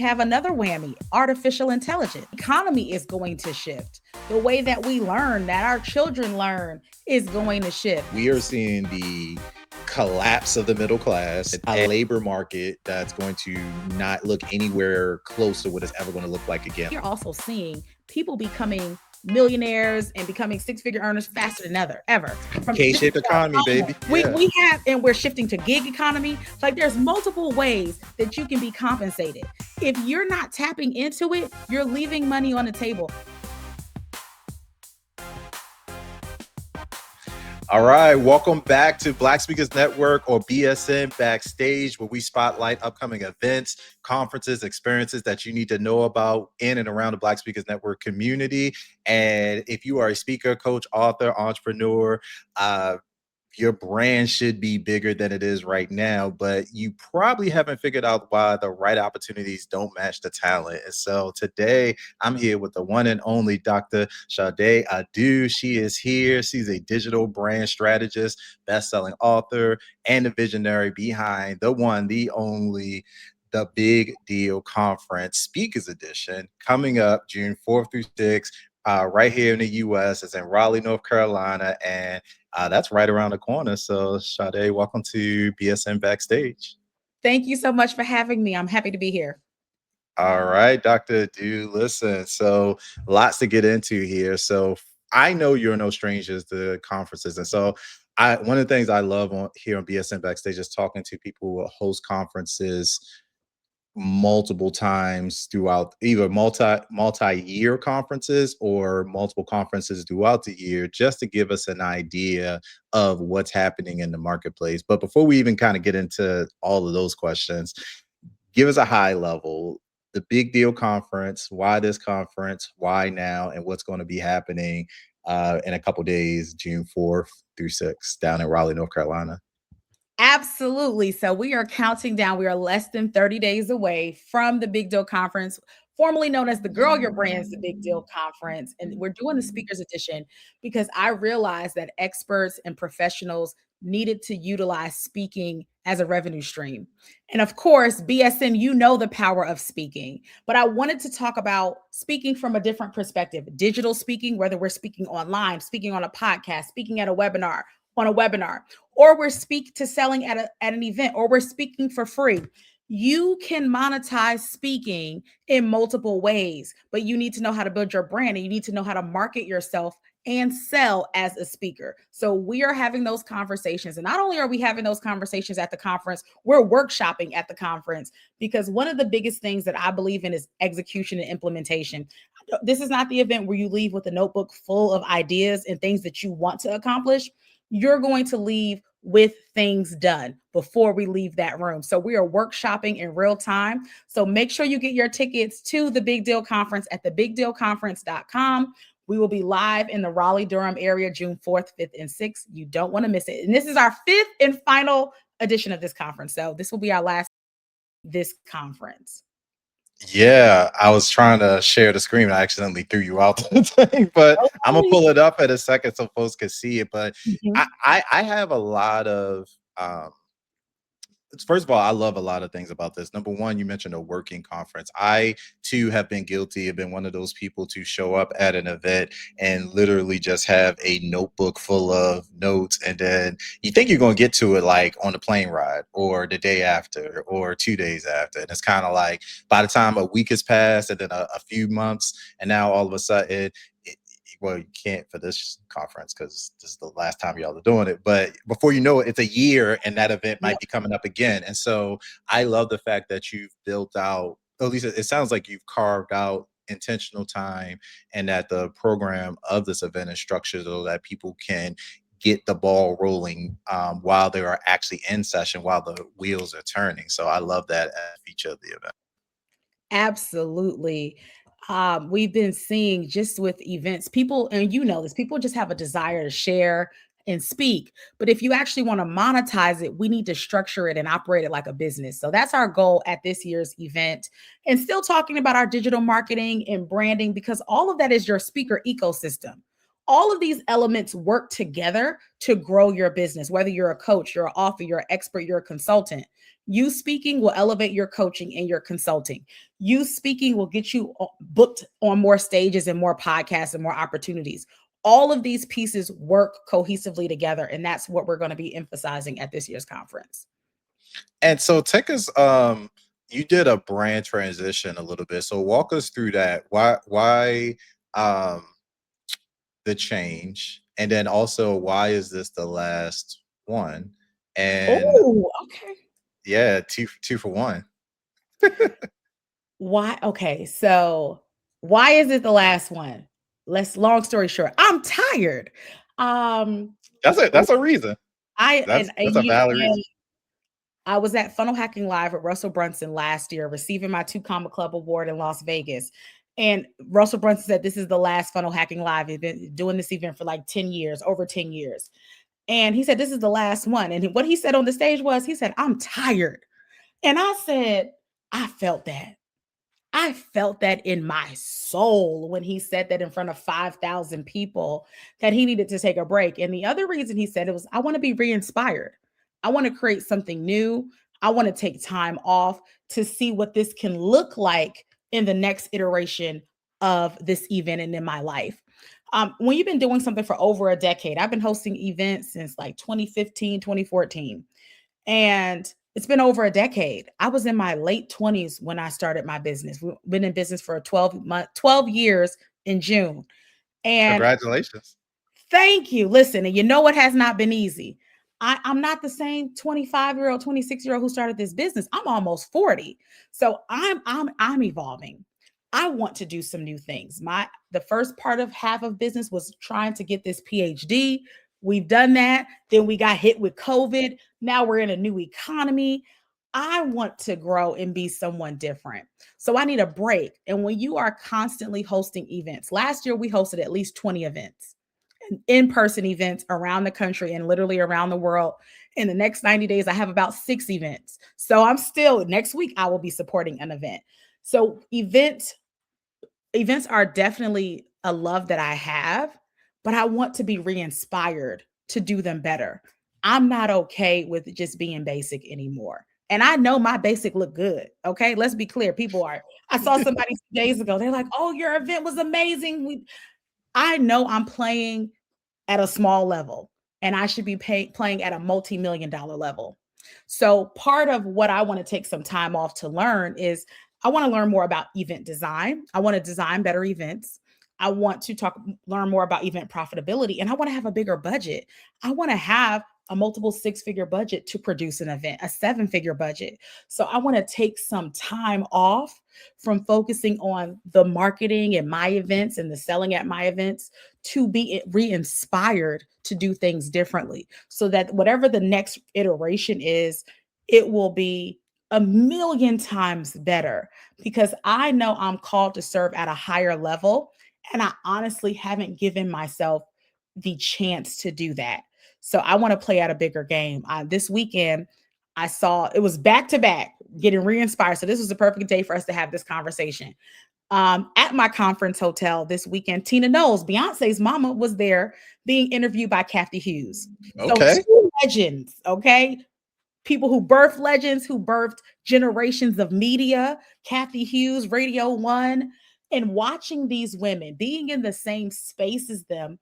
have another whammy, artificial intelligence. Economy is going to shift. The way that we learn, that our children learn, is going to shift. We are seeing the collapse of the middle class, a labor market that's going to not look anywhere close to what it's ever going to look like again. You're also seeing people becoming millionaires and becoming six-figure earners faster than ever. From K-shaped economy, baby. We have, and we're shifting to gig economy. Like there's multiple ways that you can be compensated. If you're not tapping into it, you're leaving money on the table. All right, welcome back to Black Speakers Network, or BSN Backstage, where we spotlight upcoming events, conferences, experiences that you need to know about in and around the Black Speakers Network community. And if you are a speaker, coach, author, entrepreneur, your brand should be bigger than it is right now, but you probably haven't figured out why the right opportunities don't match the talent. And so today I'm here with the one and only Dr. Shadé Adu. She is here. She's a digital brand strategist, best-selling author, and the visionary behind the one, the only, the Big Deal Conference Speakers Edition, coming up June 4th through 6th, right here in the U.S. It's in Raleigh, North Carolina, and that's right around the corner. So, Shadé, welcome to BSN Backstage. Thank you so much for having me. I'm happy to be here. All right, Dr. Adu, listen, so lots to get into here. So I know you're no strangers to conferences. And so one of the things I love here on BSN Backstage is talking to people who host conferences multiple times throughout, either multi-year conferences or multiple conferences throughout the year, just to give us an idea of what's happening in the marketplace. But before we even kind of get into all of those questions, give us a high level, the Big Deal Conference, why this conference, why now, and what's going to be happening in a couple days, June 4th through 6th, down in Raleigh, North Carolina. Absolutely. So we are counting down. We are less than 30 days away from the Big Deal Conference, formerly known as the Girl Your Brand's the Big Deal Conference. And we're doing the Speakers Edition because I realized that experts and professionals needed to utilize speaking as a revenue stream. And of course, BSN, you know the power of speaking, but I wanted to talk about speaking from a different perspective. Digital speaking, whether we're speaking online, speaking on a podcast, speaking at a webinar, or we're selling at an event, or we're speaking for free. You can monetize speaking in multiple ways, but you need to know how to build your brand, and you need to know how to market yourself and sell as a speaker. So we are having those conversations. And not only are we having those conversations at the conference, we're workshopping at the conference, because one of the biggest things that I believe in is execution and implementation. This is not the event where you leave with a notebook full of ideas and things that you want to accomplish. You're going to leave with things done before we leave that room. So we are workshopping in real time. So make sure you get your tickets to the Big Deal Conference at thebigdealconference.com. We will be live in the Raleigh-Durham area June 4th, 5th, and 6th. You don't want to miss it. And this is our 5th and final edition of this conference. So this will be our last this conference. Yeah, I was trying to share the screen. I accidentally threw you out the thing, but I'm gonna pull it up in a second so folks can see it. But I have a lot of first of all, I love a lot of things about this. Number one, you mentioned a working conference. I too have been guilty of being one of those people to show up at an event and literally just have a notebook full of notes, and then you think you're going to get to it like on the plane ride or the day after or 2 days after, and it's kind of like by the time a week has passed and then a few months, and now all of a sudden well, you can't for this conference because this is the last time y'all are doing it. But before you know it, it's a year and that event might be coming up again. And so I love the fact that you've built out, at least it sounds like you've carved out intentional time, and that the program of this event is structured so that people can get the ball rolling while they are actually in session, while the wheels are turning. So I love that feature of the event. Absolutely. We've been seeing just with events, people, and you know this, people just have a desire to share and speak. But if you actually want to monetize it, we need to structure it and operate it like a business. So that's our goal at this year's event. And still talking about our digital marketing and branding, because all of that is your speaker ecosystem. All of these elements work together to grow your business, whether you're a coach, you're an author, you're an expert, you're a consultant. You speaking will elevate your coaching and your consulting. You speaking will get you booked on more stages and more podcasts and more opportunities. All of these pieces work cohesively together. And that's what we're going to be emphasizing at this year's conference. And so take us you did a brand transition a little bit. So walk us through that. Why um the change? And then also why is this the last one? And Oh, okay. yeah, two for one. Why? Okay. So, why is it the last one? Let's, long story short, I'm tired. Um, That's a reason. I That's a valid reason. and I was at Funnel Hacking Live with Russell Brunson last year, receiving my 2 Comma Club award in Las Vegas. And Russell Brunson said, "This is the last Funnel Hacking Live. He's been doing this event for like 10 years, over 10 years." And he said, "This is the last one." And what he said on the stage was, he said, "I'm tired." And I said, I felt that. I felt that in my soul when he said that in front of 5,000 people, that he needed to take a break. And the other reason he said it was, I want to be re inspired. I want to create something new. I want to take time off to see what this can look like in the next iteration of this event and in my life. When you've been doing something for over a decade, I've been hosting events since like 2015, 2014. And it's been over a decade. I was in my late 20s when I started my business. We've been in business for 12 years in June. And Congratulations. thank you. Listen, and you know what has not been easy. I'm not the same 25-year-old, 26-year-old who started this business. I'm almost 40. So I'm evolving. I want to do some new things. The first part of half of business was trying to get this PhD. We've done that. Then we got hit with COVID. Now we're in a new economy. I want to grow and be someone different. So I need a break. And when you are constantly hosting events, last year we hosted at least 20 events, in-person events around the country and literally around the world. In the next 90 days, I have about 6 events. So I'm still, next week, I will be supporting an event. So events are definitely a love that I have, but I want to be re-inspired to do them better. I'm not okay with just being basic anymore. And I know my basic look good. Okay. Let's be clear. People are, I saw somebody 2 days ago. They're like, "Oh, your event was amazing." I know I'm playing at a small level and I should be playing at a multi-million dollar level. So part of what I want to take some time off to learn is I want to learn more about event design. I want to design better events. I want to learn more about event profitability, and I want to have a bigger budget. I want to have a multiple 6-figure budget to produce an event, a 7-figure budget. So I want to take some time off from focusing on the marketing and my events and the selling at my events to be re-inspired to do things differently, so that whatever the next iteration is, it will be a million times better, because I know I'm called to serve at a higher level. And I honestly haven't given myself the chance to do that. So I want to play at a bigger game. This weekend, I saw it was back to back, getting re inspired. So this was the perfect day for us to have this conversation. At my conference hotel this weekend, Tina Knowles, Beyonce's mama, was there being interviewed by Kathy Hughes. So Okay. 2 legends, okay? People who birthed legends, who birthed generations of media, Kathy Hughes, Radio One, and watching these women being in the same space as them.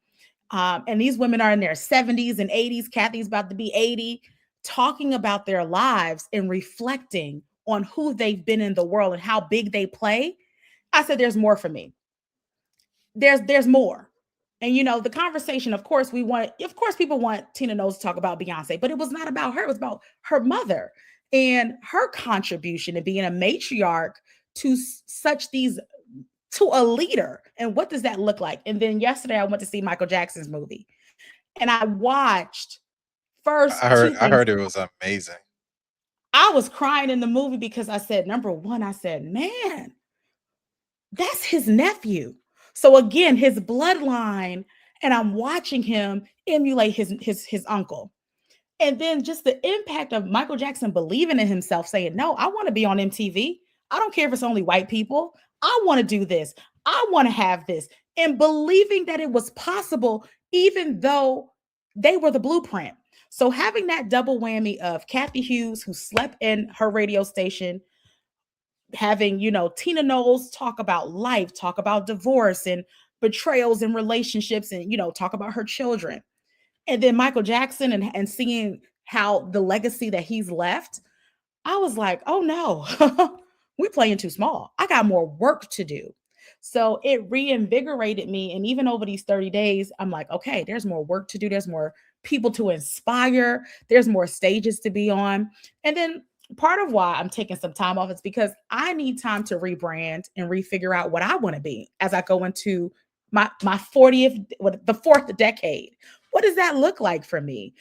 And these women are in their 70s and 80s. Kathy's about to be 80, talking about their lives and reflecting on who they've been in the world and how big they play. I said, there's more for me. There's more. And the conversation, of course, people want Tina Knowles to talk about Beyonce, but it was not about her. It was about her mother and her contribution to being a matriarch to such these to a leader. And what does that look like? And then yesterday I went to see Michael Jackson's movie, and I watched first two I things. heard it was amazing. I was crying in the movie because I said, number one, I said, man, that's his nephew. So again, his bloodline, and I'm watching him emulate his uncle. And then just the impact of Michael Jackson believing in himself, saying, "No, I want to be on MTV. I don't care if it's only white people. I want to do this. I want to have this." And believing that it was possible, even though they were the blueprint. So having that double whammy of Kathy Hughes, who slept in her radio station, having, Tina Knowles talk about life, talk about divorce and betrayals in relationships, and, talk about her children. And then Michael Jackson, and seeing how the legacy that he's left, I was like, oh no, we playing too small. I got more work to do. So it reinvigorated me. And even over these 30 days, I'm like, okay, there's more work to do. There's more people to inspire. There's more stages to be on. And then part of why I'm taking some time off is because I need time to rebrand and refigure out what I want to be as I go into my 40th, the fourth decade. What does that look like for me?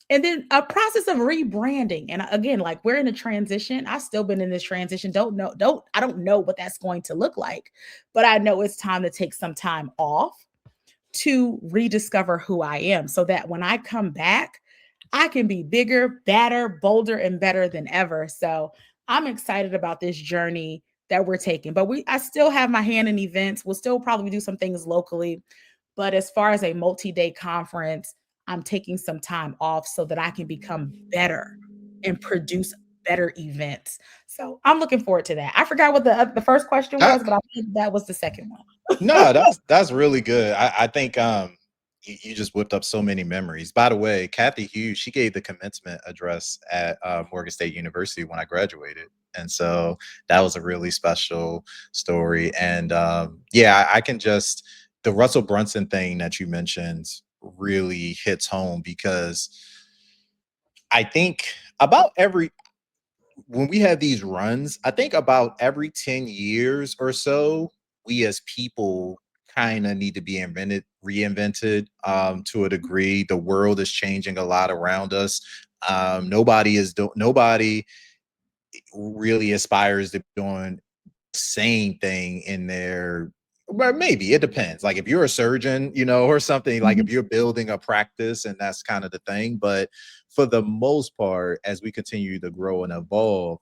And then a process of rebranding. And again, like we're in a transition. I've still been in this transition. I don't know what that's going to look like, but I know it's time to take some time off to rediscover who I am so that when I come back, I can be bigger, badder, bolder, and better than ever. So I'm excited about this journey that we're taking. But I still have my hand in events. We'll still probably do some things locally. But as far as a multi-day conference, I'm taking some time off so that I can become better and produce better events. So I'm looking forward to that. I forgot what the first question That was, but I think that was the second one. No, that's really good. I think you just whipped up so many memories. By the way, Kathy Hughes, she gave the commencement address at Morgan State University when I graduated. And so that was a really special story. And yeah, I can just the Russell Brunson thing that you mentioned really hits home because I think about every when we have these runs, I think about every 10 years or so, we as people kind of need to be reinvented to a degree. The world is changing a lot around us. Nobody really aspires to be doing same thing in their well, maybe it depends. Like if you're a surgeon, or something, like if Mhm. you're building a practice and that's kind of the thing. But for the most part, as we continue to grow and evolve,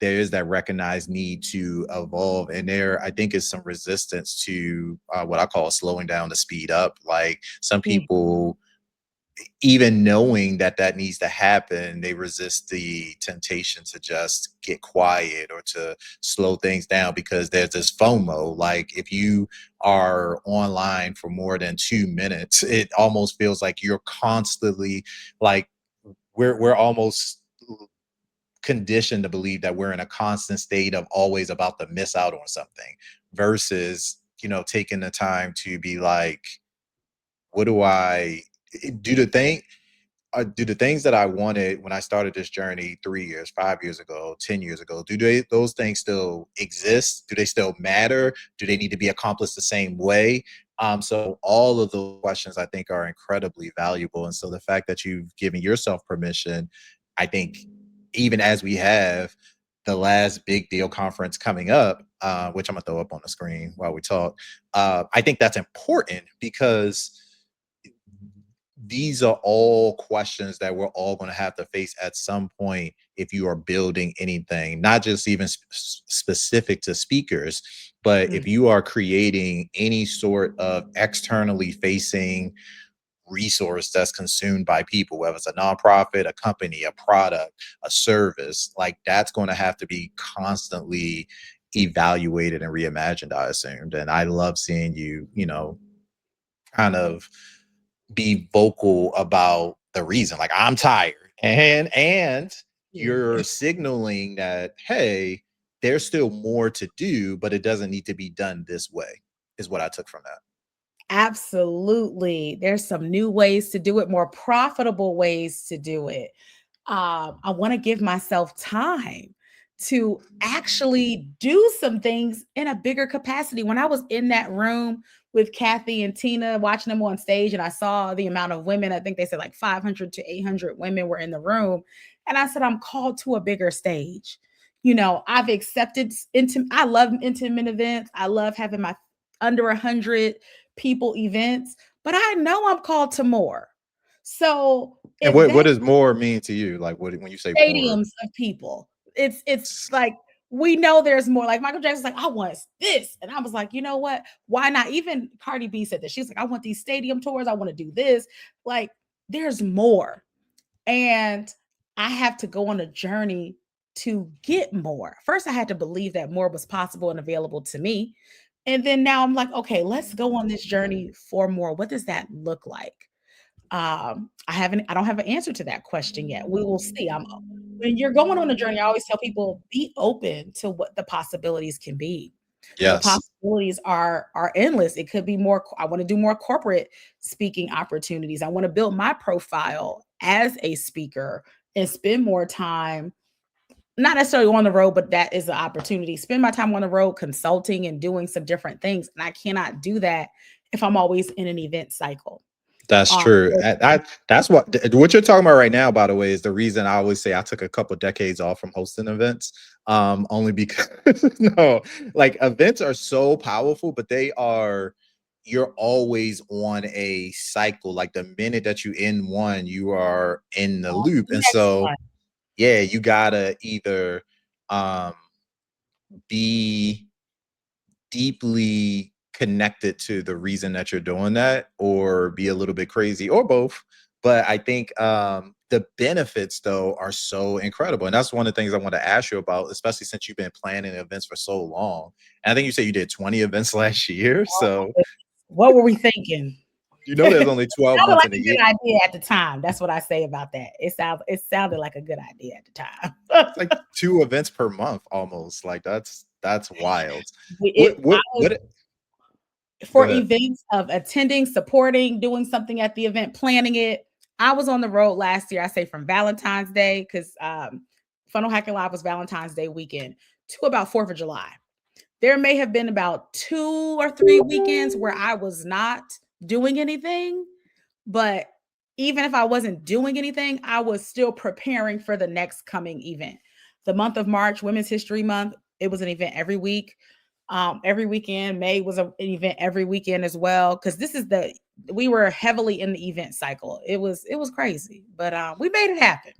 there is that recognized need to evolve. And there, I think, is some resistance to what I call slowing down to speed up. Like some Mm, people even knowing that that needs to happen, they resist the temptation to just get quiet or to slow things down because there's this FOMO. Like if you are online for more than 2 minutes, it almost feels like you're constantly like we're almost conditioned to believe that we're in a constant state of always about to miss out on something versus taking the time to be like, what do I do the thing do the things that I wanted when I started this journey 3 years, 5 years ago, 10 years ago, those things still exist? Do they still matter? Do they need to be accomplished the same way? So all of those questions I think are incredibly valuable. And so the fact that you've given yourself permission, I think even as we have the last big deal conference coming up, which I'm gonna throw up on the screen while we talk, I think that's important because these are all questions that we're all going to have to face at some point if you are building anything, not just even specific to speakers, but if mm, you are creating any sort of externally facing resource that's consumed by people, whether it's a nonprofit, a company, a product, a service, like that's going to have to be constantly evaluated and reimagined, I assumed. And I love seeing you, kind of be vocal about the reason. Like I'm tired, and yeah. you're signaling that hey, there's still more to do, but it doesn't need to be done this way. Is what I took from that. Absolutely. There's some new ways to do it, more profitable ways to do it. I want to give myself time to actually do some things in a bigger capacity. When I was in that room with Kathy and Tina watching them on stage, and I saw the amount of women, I think they said like 500 to 800 women were in the room. And I said, I'm called to a bigger stage. I've accepted I love intimate events. I love having my under 100 people events, but I know I'm called to more. So And if what that does more mean to you? Like what when you say more? stadiums of people, it's like we know there's more. Like Michael Jackson's like, I want this. And I was like, you know what? Why not? Even Cardi B said that. She's like, I want these stadium tours. I want to do this. Like, there's more. And I have to go on a journey to get more. First, I had to believe that more was possible and available to me. And then now I'm like, okay, let's go on this journey for more. What does that look like? I don't have an answer to that question yet. We will see. When you're going on a journey, I always tell people be open to what the possibilities can be. The Yes, possibilities are endless. It could be more. I want to do more corporate speaking opportunities. I want to build my profile as a speaker and spend more time, not necessarily on the road, but that is the opportunity. Spend my time on the road consulting and doing some different things. And I cannot do that if I'm always in an event cycle. that's Um, true. That's what you're talking about right now, by the way, is the reason I always say I took a couple decades off from hosting events. Only because no, like events are so powerful, but you're always on a cycle. Like the minute that you end one, you are in the loop. the And next so one. yeah, you gotta either um be deeply connected to the reason that you're doing that, or be a little bit crazy, or both. But I think the benefits though are so incredible, and that's one of the things I want to ask you about, especially since you've been planning events for so long. And I think you said you did 20 events last year, Oh my so goodness. What were we thinking? you know there's only 12 Sounded months like in a a year. good idea at the time. That's what I say about that. It sounded like a good idea at the It's time. like 2 events per month almost. Like that's wild. I was What Go for ahead. events of attending, supporting, doing something at the event, planning it. I was on the road last year. I say from Valentine's Day because Funnel Hacking Live was Valentine's Day weekend to about 4th of July. There may have been about 2 or 3 weekends where I was not doing anything, but even if I wasn't doing anything, I was still preparing for the next coming event. The month of March, Women's History Month, it was an event every week. Every weekend. May was an event every weekend as well. Cause we were heavily in the event cycle. It was crazy, but we made it happen.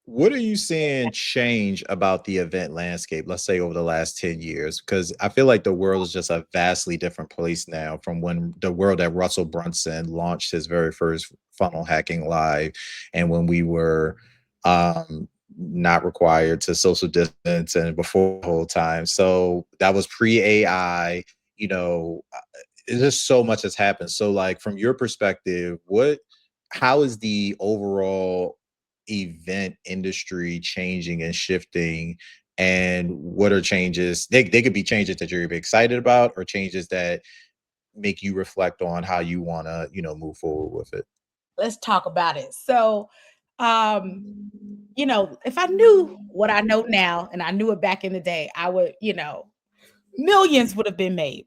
What are you seeing change about the event landscape, let's say over the last 10 years? Because I feel like the world is just a vastly different place now from when the world that Russell Brunson launched his very first funnel hacking live, and when we were not required to social distance and before the whole time. So that was pre AI, you know, it's just so much has happened. So like from your perspective, how is the overall event industry changing and shifting, and what are changes, they could be changes that you're excited about, or changes that make you reflect on how you want to move forward with it? Let's talk about it. So, um, if I knew what I know now and I knew it back in the day, I would, millions would have been made.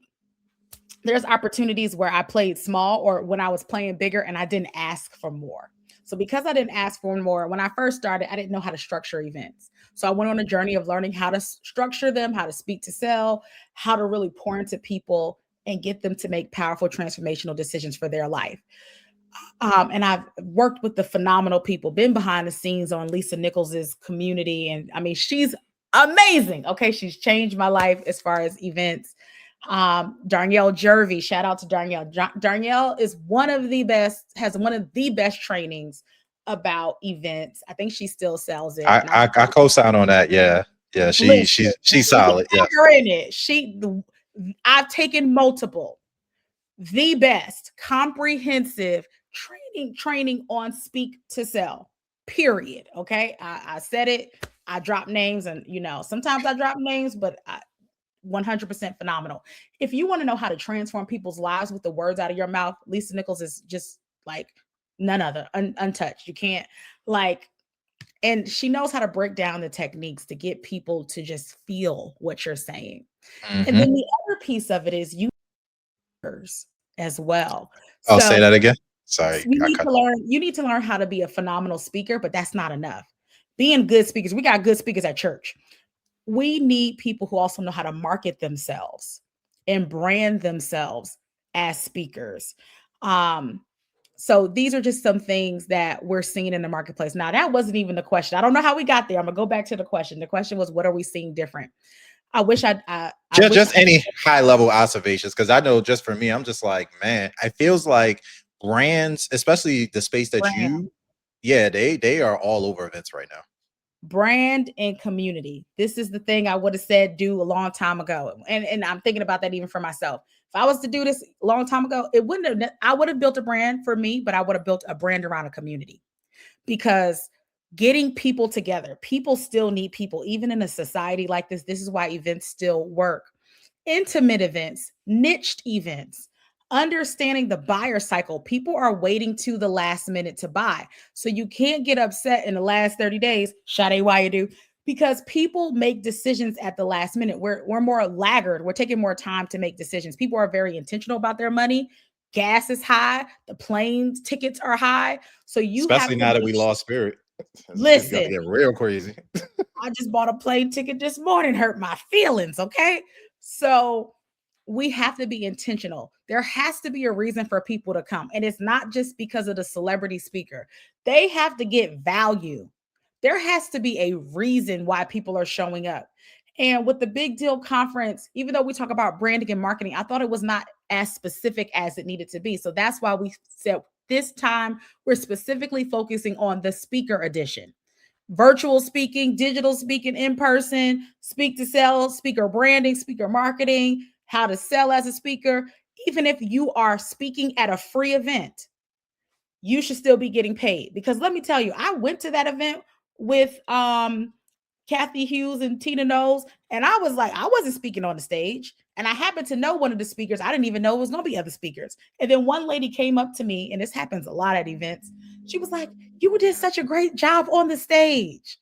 There's opportunities where I played small or when I was playing bigger and I didn't ask for more. So because I didn't ask for more, when I first started, I didn't know how to structure events. So I went on a journey of learning how to structure them, how to speak to sell, how to really pour into people and get them to make powerful transformational decisions for their life. And I've worked with the phenomenal people, been behind the scenes on Lisa Nichols's community. And I mean, she's amazing. Okay. She's changed my life as far as events. Darnell Jervy, shout out to Darnell. Darnell is has one of the best trainings about events. I think she still sells it. I And I co-sign on that. Yeah, yeah, listen, she's you can solid. tag Yes. her in it. I've taken multiple the best comprehensive training on speak to sell, period. Okay, I said it. I drop names, and sometimes I drop names, but 100% phenomenal. If you want to know how to transform people's lives with the words out of your mouth, Lisa Nichols is just like none other, untouched. You can't like, and she knows how to break down the techniques to get people to just feel what you're saying. And Hmm. then the other piece of it is users as well. I'll say So that again. Sorry, we I need cut. to learn, you need to learn how to be a phenomenal speaker, but that's not enough. Being good speakers, we got good speakers at church. We need people who also know how to market themselves and brand themselves as speakers. Um, so these are just some things that we're seeing in the marketplace. Now, that wasn't even the question. I don't know how we got there. I'm gonna go back to the question. The question was, what are we seeing different? I wish I wish Just any high level observations, because I know just for me, I'm just like, man, it feels like brands, especially the space that Brand. you, yeah, they are all over events right now. Brand and community. This is the thing I would have said do a long time ago. And I'm thinking about that even for myself. If I was to do this a long time ago, it wouldn't have, I would have built a brand for me, but I would have built a brand around a community because getting people together, people still need people, even in a society like this. This is why events still work. Intimate events, niched events, understanding the buyer cycle. People are waiting to the last minute to buy. So you can't get upset in the last 30 days, Shadé Adu, because people make decisions at the last minute. We're more laggard. We're taking more time to make decisions. People are very intentional about their money. Gas is high, the plane tickets are high. So you have Especially to now that make we lost Spirit. It's gonna listen. get real crazy. I just bought a plane ticket this morning, hurt my feelings. Okay. So we have to be intentional. There has to be a reason for people to come. And it's not just because of the celebrity speaker, they have to get value. There has to be a reason why people are showing up. And with the big deal conference, even though we talk about branding and marketing, I thought it was not as specific as it needed to be. So that's why we said this time we're specifically focusing on the speaker edition, virtual speaking, digital speaking, in person, speak to sell, speaker branding, speaker marketing, how to sell as a speaker. Even if you are speaking at a free event, you should still be getting paid. Because let me tell you, I went to that event with Kathy Hughes and Tina Knowles, and I was like, I wasn't speaking on the stage. And I happened to know one of the speakers. I didn't even know it was going to be other speakers. And then one lady came up to me, and this happens a lot at events. She was like, "You did such a great job on the stage."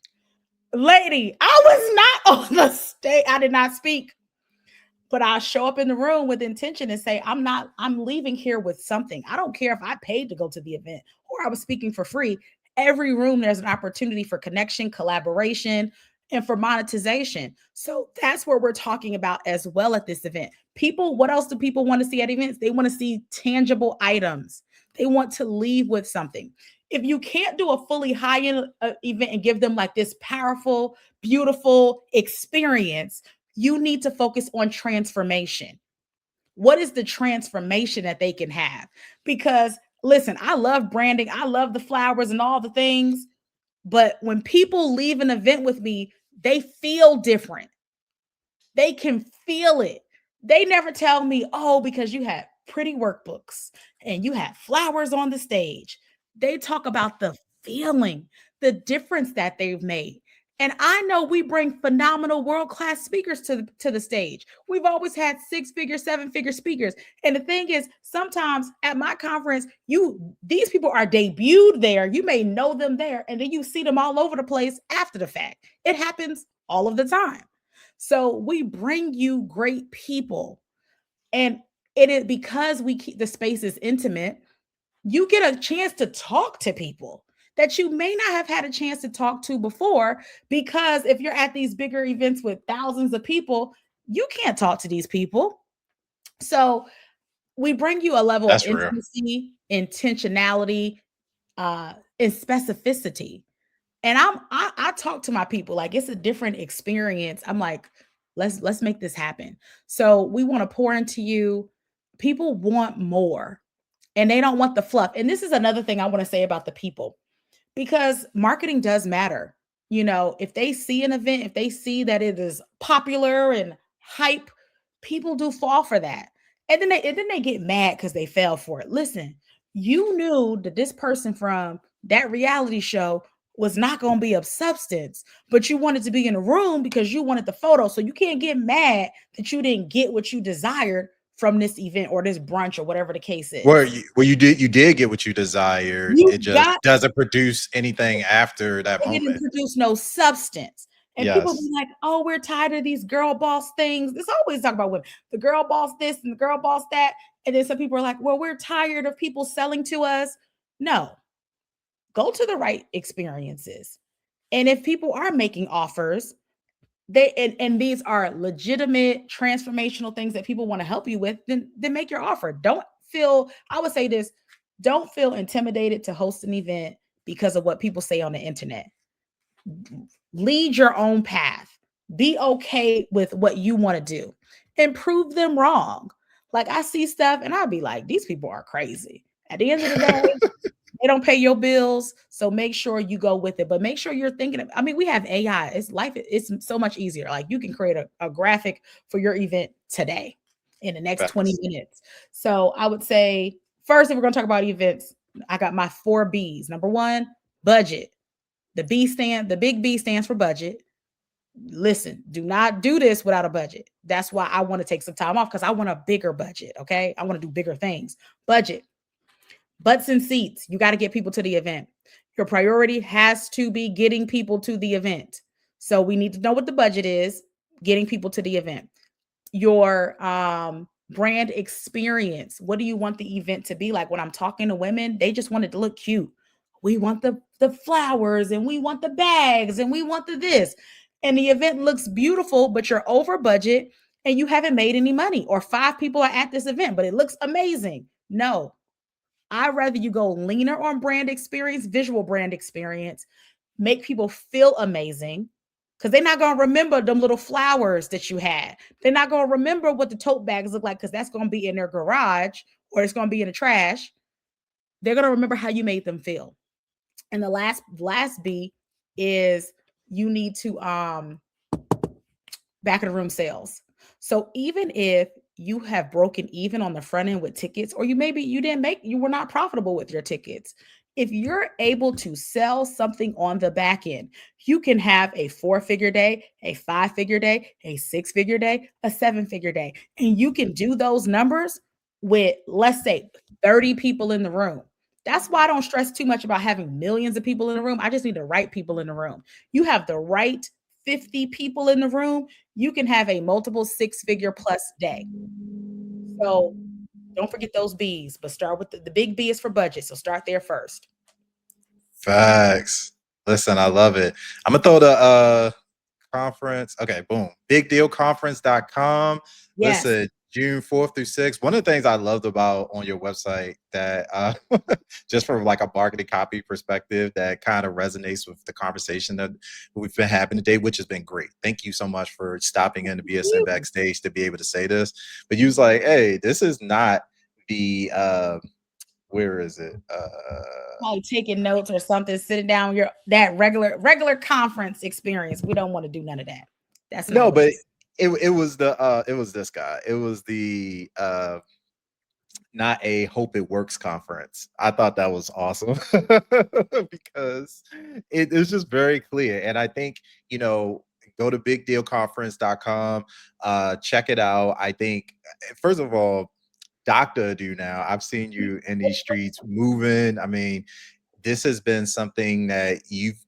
Lady, I was not on the stage. I did not speak, but I'll show up in the room with intention and say, I'm leaving here with something. I don't care if I paid to go to the event or I was speaking for free. Every room, there's an opportunity for connection, collaboration, and for monetization. So that's what we're talking about as well at this event. People, what else do people want to see at events? They want to see tangible items. They want to leave with something. If you can't do a fully high end event and give them like this powerful, beautiful experience, you need to focus on transformation. What is the transformation that they can have? Because listen, I love branding, I love the flowers and all the things, but when people leave an event with me, they feel different. They can feel it. They never tell me, "Oh, because you had pretty workbooks and you had flowers on the stage." They talk about the feeling, the difference that they've made. And I know we bring phenomenal world-class speakers to the stage. We've always had six-figure, seven-figure speakers. And the thing is, sometimes at my conference, these people are debuted there. You may know them there, and then you see them all over the place after the fact. It happens all of the time. So we bring you great people. And it is because we keep the space is intimate, you get a chance to talk to people that you may not have had a chance to talk to before. Because if you're at these bigger events with thousands of people, you can't talk to these people. So we bring you a level of That's real. intimacy, intentionality, and specificity. And I talk to my people like it's a different experience. I'm like, let's make this happen. So we want to pour into you. People want more and they don't want the fluff. And this is another thing I want to say about the people, because marketing does matter. You know, if they see an event, if they see that it is popular and hype, people do fall for that. And then they get mad because they fell for it. Listen, you knew that this person from that reality show was not going to be of substance, but you wanted to be in a room because you wanted the photo. So you can't get mad that you didn't get what you desired from this event or this brunch or whatever the case is. You did get what you desired. It You just got doesn't produce anything after that It didn't moment. produce no substance. And people be Yes. like, "Oh, we're tired of these girl boss things." This always talk about women. The girl boss this and the girl boss that. And then some people are like, "Well, we're tired of people selling to us." No, go to the right experiences. And if people are making offers, and these are legitimate transformational things that people want to help you with, then make your offer. Don't feel, I would say this, don't feel intimidated to host an event because of what people say on the internet. Lead your own path. Be okay with what you want to do and prove them wrong. Like I see stuff and I'll be like, these people are crazy. At the end of the day, they don't pay your bills, so make sure you go with it. But make sure you're thinking of, I mean, we have AI. It's life, it's so much easier. Like you can create a graphic for your event today in the next 20 Facts. minutes. So I would say first, if we're gonna talk about events, I got my 4 B's. Number one, budget. The big B stands for budget. Listen, do not do this without a budget. That's why I want to take some time off because I want a bigger budget. Okay. I want to do bigger things. Budget, butts and seats. You got to get people to the event. Your priority has to be getting people to the event. So we need to know what the budget is, getting people to the event. Your brand experience. What do you want the event to be like? When I'm talking to women, they just want it to look cute. We want the flowers and we want the bags and we want the this. And the event looks beautiful, but you're over budget and you haven't made any money, or 5 people are at this event, but it looks amazing. No, I'd rather you go leaner on brand experience, visual brand experience, make people feel amazing because they're not going to remember them little flowers that you had. They're not going to remember what the tote bags look like because that's going to be in their garage or it's going to be in the trash. They're going to remember how you made them feel. And the last B is you need to back of the room sales. So even if you have broken even on the front end with tickets, or you were not profitable with your tickets, if you're able to sell something on the back end, you can have a 4-figure day, a 5-figure day, a 6-figure day, a 7-figure day. And you can do those numbers with, let's say, 30 people in the room. That's why I don't stress too much about having millions of people in the room. I just need the right people in the room. You have the right 50 people in the room, you can have a multiple 6-figure plus day. So don't forget those B's, but start with the big B is for budget. So start there first. Facts. Listen, I love it. I'm gonna throw the conference. Okay, boom. Bigdealconference.com. Yes. Listen, June 4th through 6th. One of the things I loved about on your website that just from like a marketing copy perspective that kind of resonates with the conversation that we've been having today, which has been great. Thank you so much for stopping in to BSN backstage to be able to say this. But you was like, hey, this is not the where is it? Like taking notes or something, sitting down your that regular conference experience. We don't want to do none of that. That's not No, what but this. it was the it was this guy. It was the not a hope it works conference. I thought that was awesome because it is just very clear. And I think, you know, go to bigdealconference.com, check it out. I think first of all, Dr. Adu now, I've seen you in these streets moving. I mean, this has been something that you've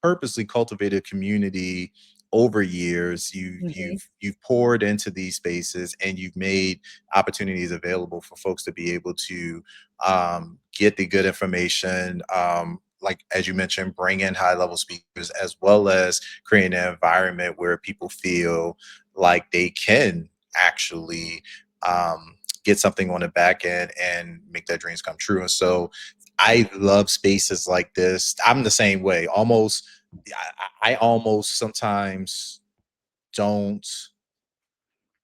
purposely cultivated community over years. Mhm. You've poured into these spaces and you've made opportunities available for folks to be able to get the good information, like as you mentioned, bring in high level speakers, as well as create an environment where people feel like they can actually get something on the back end and make their dreams come true. And so I love spaces like this. I'm the same way. Almost, I almost sometimes don't.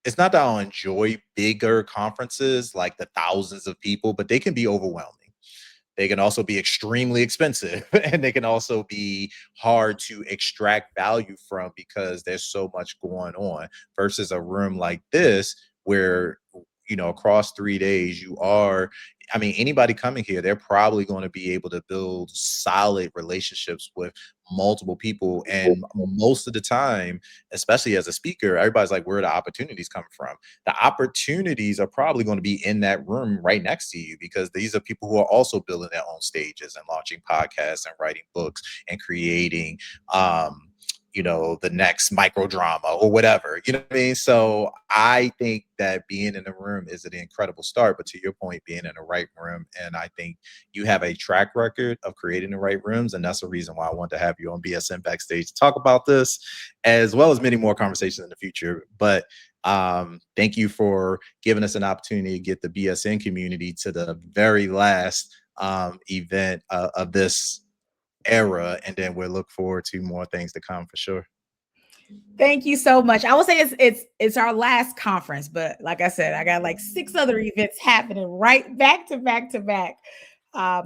It's not that I don't enjoy bigger conferences like the thousands of people, but they can be overwhelming. They can also be extremely expensive and they can also be hard to extract value from because there's so much going on versus a room like this where, you know, across 3 days you are, I mean, anybody coming here, they're probably going to be able to build solid relationships with multiple people. And most of the time, especially as a speaker, everybody's like, where are the opportunities coming from? The opportunities are probably going to be in that room right next to you because these are people who are also building their own stages and launching podcasts and writing books and creating you know, the next micro drama or whatever, you know what I mean? So I think that being in the room is an incredible start, but to your point, being in the right room, and I think you have a track record of creating the right rooms, and that's the reason why I want to have you on BSN backstage to talk about this, as well as many more conversations in the future. But thank you for giving us an opportunity to get the BSN community to the very last event of this era, and then we'll look forward to more things to come for sure. Thank you so much. I will say it's our last conference, but like I said, I got like 6 other events happening right back to back to back.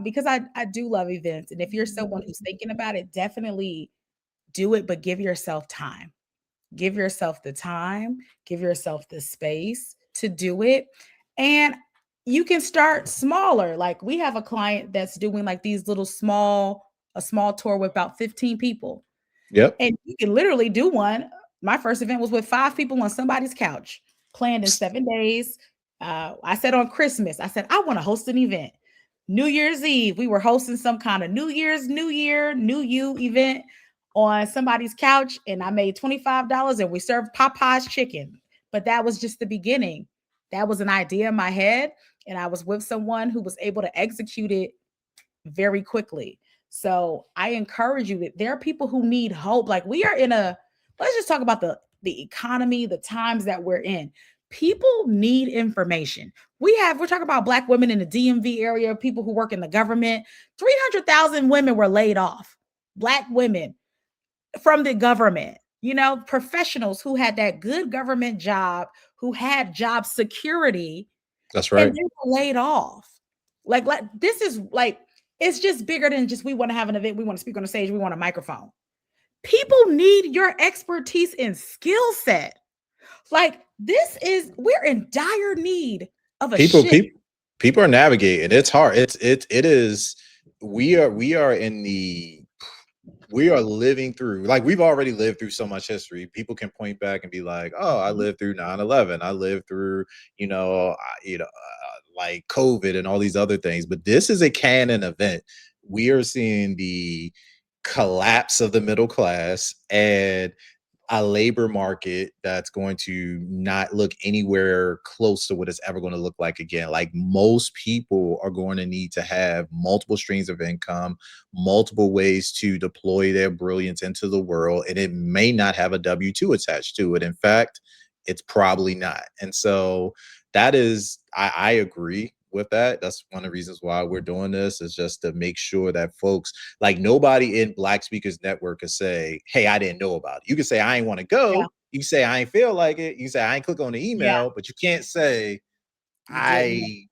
Because I do love events. And if you're someone who's thinking about it, definitely do it, but give yourself time. Give yourself the time, give yourself the space to do it. And you can start smaller. Like we have a client that's doing like these little a small tour with about 15 people. Yep. And you can literally do one. My first event was with 5 people on somebody's couch, planned in 7 days. I said on Christmas, I said, I want to host an event. New Year's Eve, we were hosting some kind of New Year's, New Year, New You event on somebody's couch. And I made $25 and we served Popeye's chicken. But that was just the beginning. That was an idea in my head. And I was with someone who was able to execute it very quickly. So I encourage you that there are people who need hope. Like we are in a, let's just talk about the economy, the times that we're in. People need information. We're talking about Black women in the DMV area, people who work in the government. 300,000 women were laid off. Black women from the government, professionals who had that good government job, who had job security, That's and right. they were laid off. Like this is like it's just bigger than just we want to have an event, we want to speak on the stage, we want a microphone. People need your expertise and skill set. Like we're in dire need of a People, shift. people, people are navigating. It's hard. It is. We are in the we are living through, like, we've already lived through so much history. People can point back and be like, oh, I lived through 9/11. I lived through, like COVID and all these other things. But this is a canon event. We are seeing the collapse of the middle class and a labor market that's going to not look anywhere close to what it's ever going to look like again. Like, most people are going to need to have multiple streams of income, multiple ways to deploy their brilliance into the world, and it may not have a W-2 attached to it. In fact, it's probably not. And so that is, I agree with that. That's one of the reasons why we're doing this, is just to make sure that folks, like, nobody in Black Speakers Network can say, hey, I didn't know about it. You can say, I ain't want to Yeah, go. You can say, I ain't feel like it. You can say, I ain't click on the yeah, email, but you can't say, you didn't.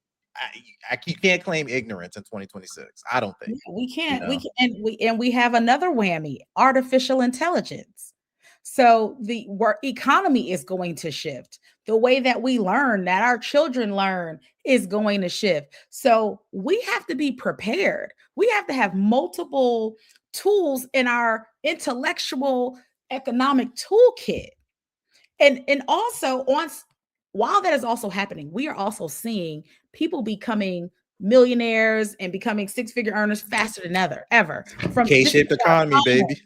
you can't claim ignorance in 2026. I don't think, Yeah, we you can't. We know. can, and we have another whammy: artificial intelligence. So the work economy is going to shift. The way that we learn, that our children learn, is going to shift. So we have to be prepared. We have to have multiple tools in our intellectual economic toolkit. And also while that is also happening, we are also seeing people becoming millionaires and becoming six-figure earners faster than ever. From this is K-shaped economy, our baby.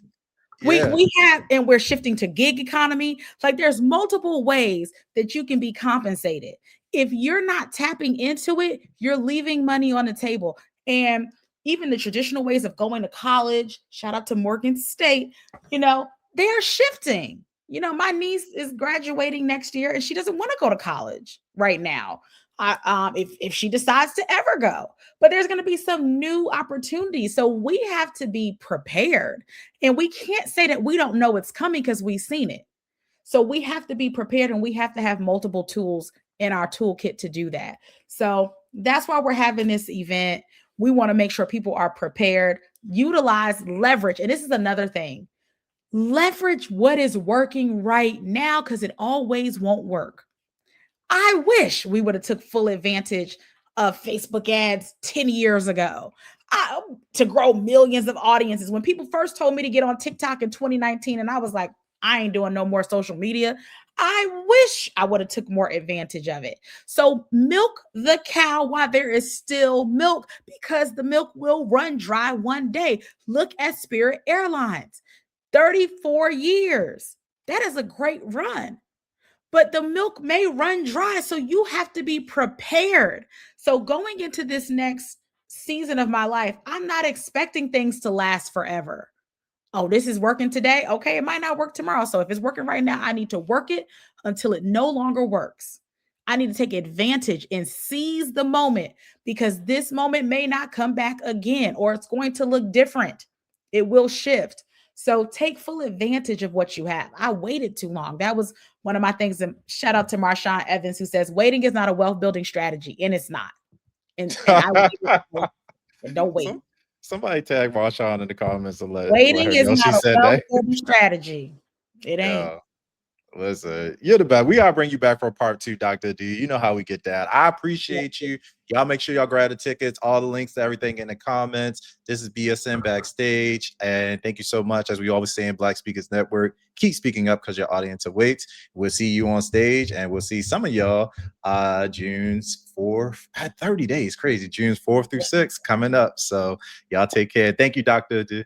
we Yeah. we have, and we're shifting to gig economy. Like there's multiple ways that you can be compensated. If you're not tapping into it, you're leaving money on the table. And even the traditional ways of going to college, shout out to Morgan State, they are shifting. My niece is graduating next year and she doesn't want to go to college right now. If she decides to ever go, but there's going to be some new opportunities. So we have to be prepared, and we can't say that we don't know it's coming because we've seen it. So we have to be prepared and we have to have multiple tools in our toolkit to do that. So that's why we're having this event. We want to make sure people are prepared, utilize leverage. And this is another thing: leverage what is working right now because it always won't work. I wish we would have took full advantage of Facebook ads 10 years ago, to grow millions of audiences. When people first told me to get on TikTok in 2019, and I was like, I ain't doing no more social media. I wish I would have took more advantage of it. So milk the cow while there is still milk, because the milk will run dry one day. Look at Spirit Airlines, 34 years. That is a great run, but the milk may run dry. So you have to be prepared. So going into this next season of my life, I'm not expecting things to last forever. Oh, this is working today. Okay, it might not work tomorrow. So if it's working right now, I need to work it until it no longer works. I need to take advantage and seize the moment, because this moment may not come back again, or it's going to look different. It will shift. So take full advantage of what you have. I waited too long. That was one of my things. And shout out to Marshawn Evans, who says waiting is not a wealth building strategy, and it's not. And I waited too long. And don't wait. Some somebody tag Marshawn in the comments and let Waiting her is know she not a said wealth that. building strategy. It ain't. Yeah. Listen, you're the best. We gotta bring you back for part two, Dr. D. You know how we get that. I Yeah. appreciate you. Y'all make sure y'all grab the tickets, all the links to everything in the comments. This is BSN Backstage. And thank you so much. As we always say in Black Speakers Network, keep speaking up because your audience awaits. We'll see you on stage, and we'll see some of y'all June's 4th, 30 days. Crazy. June's 4th through 6th coming up. So y'all take care. Thank you, Dr. D.